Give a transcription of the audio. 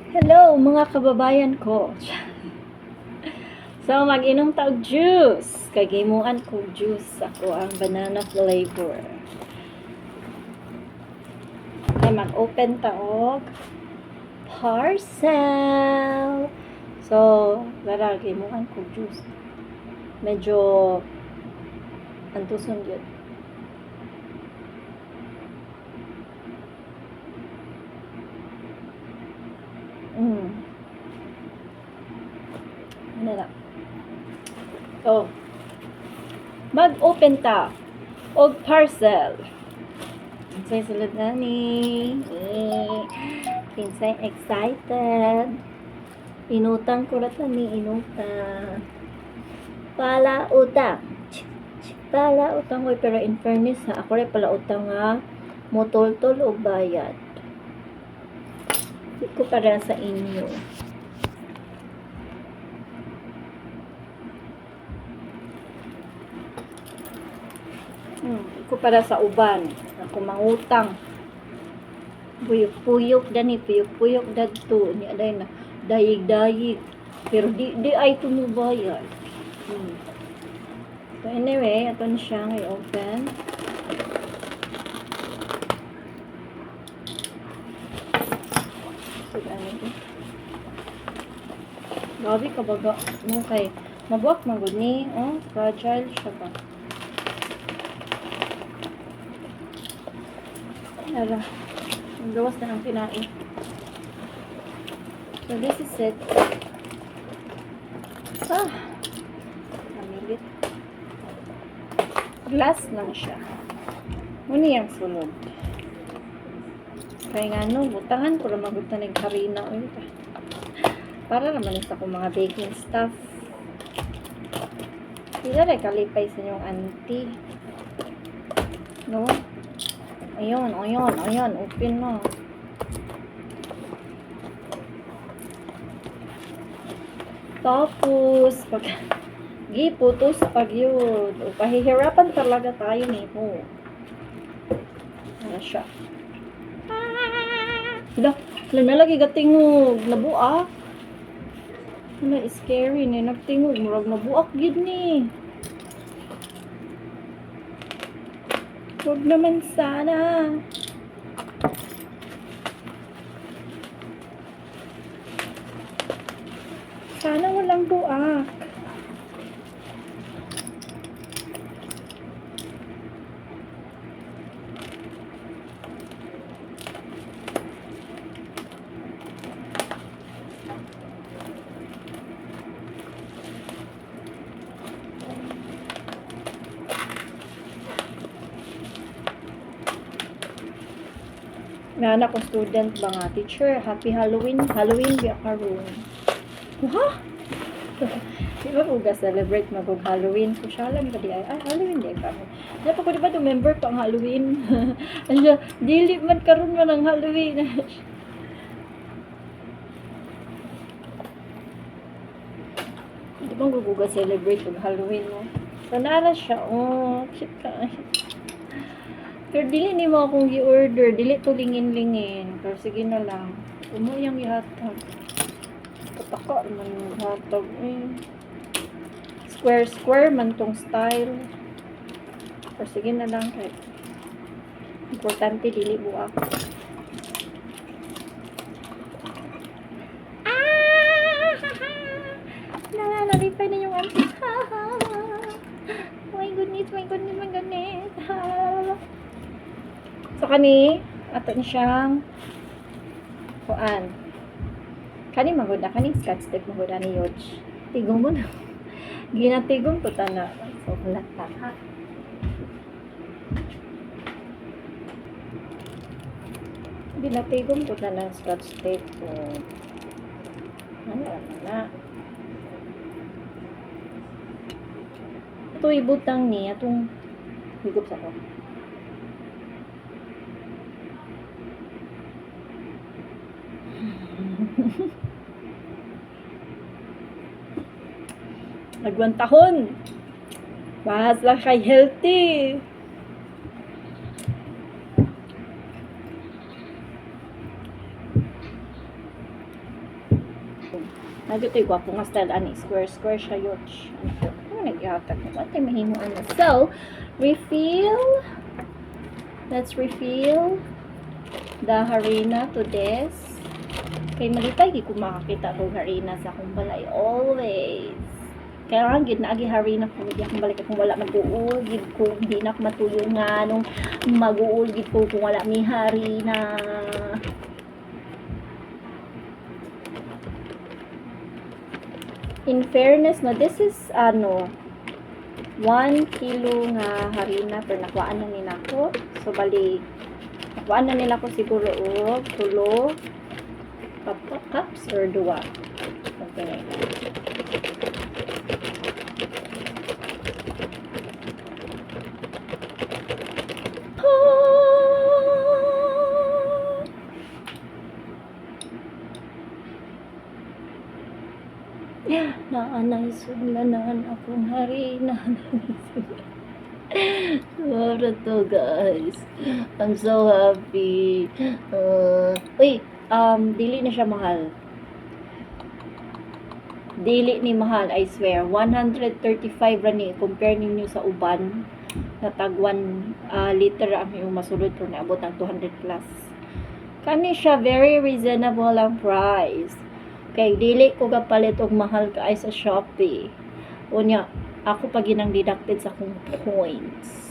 Hello mga kababayan ko. So mag-inom taog juice. Kagimuan ko juice. Ako ang banana flavor. Kaya mag-open taog parcel. So lara gimuan ko juice. Medyo antuson yun. Ano na? So, mag-open ta og parcel. Pinsay sulod na ni. Pinsay excited. Inutang ko rata ni inutang. Pala utang. Pala utang ko pero in fairness ha, ako rin pala utang nga motol-tol o bayad. Hindi ko para sa inyo. Ko para sa uban. Ako mangutang. Puyok-puyok dani, puyok-puyok dadto. Ni aday na dayig-dayig. Pero di ay tumubayad. So anyway, ito na siya i-open. So ano ito? Grabe kabaga. Okay. Mabuak magod ni. Oh, fragile siya ba? Ala, ang gawas na ng kinain. So, this is it. Namilit. Glass lang siya. Muna yung sulod. Kaya nga no, butangan ko na magutan ng harina. Para naman isa ko mga baking stuff. Sila rin kalipay sa inyong auntie. No? Ayun, open na. Tapos, pag giputos pag yun. Pahihirapan talaga tayo nito. Ano siya? Nalagi gatingog. Nabuak. Ano, scary ni. Nagtingog. Murag nabuak yun ni. Huwag naman sana. Sana walang buak. Nga anak ko student ba nga, teacher, happy Halloween, biya karon. Ha? Di ba ko ga-celebrate mag Halloween? So, siya lang ba di ay, Halloween di ka mo. Di pa ko di ba to member pang Halloween? Ano, dili man karon man ang Halloween. Di ba ko ga-celebrate mag Halloween mo? So, nara siya, shit ka. Pero dili ni mo akong i-order, dili to lingin-lingin. Pero sige na lang. Umuyang ihatag. Pataka man yung ihatag. Square man tong style. Pero sige na lang. Kahit importante, dili buak. Nalalipay na yung auntie. Oh my goodness. So, kani, ato ni siyang kuan. Kani maguda, kani scotch tape maguda ni Yodge. Tigong mo na. Ginatigong ko tana. So, lata ha. Ginatigong ko tana scotch tape ko. Ano na. Ito ibutang ni, atong higup sa ko. Nagwantahon. Bahas lang kay healthy. Nagito'y gwapo nga style ani square siya yoch. Ano nagyatag mo? What time mahimuan na? So, refill. Let's refill the harina to this. Kay malipay di ko makakita og harina sa akong balay always. Kaya gid na agi harina ko di akong balik kung wala mag-uul gid ko di na ako matuyo nga nung mag-uul gid ko kung wala mi harina. In fairness, no, this is 1 kilo nga harina pero nakuhaan na nila ko. So bali nakuhaan na nila ko siguro og 3 cups or 2. Okay. Naanay suglanan akong harina. What to guys? I'm so happy. Dili na siya mahal. Dili ni mahal, I swear. 135 ra ni compare ninyo sa uban na tag 1 liter ang yung masulod pero naabot ng 200 plus. Kani siya very reasonable ang price. Kay dili ko gapalit og mahal kaay sa Shopee. Unya, ako pa ginang deducted sa akong points.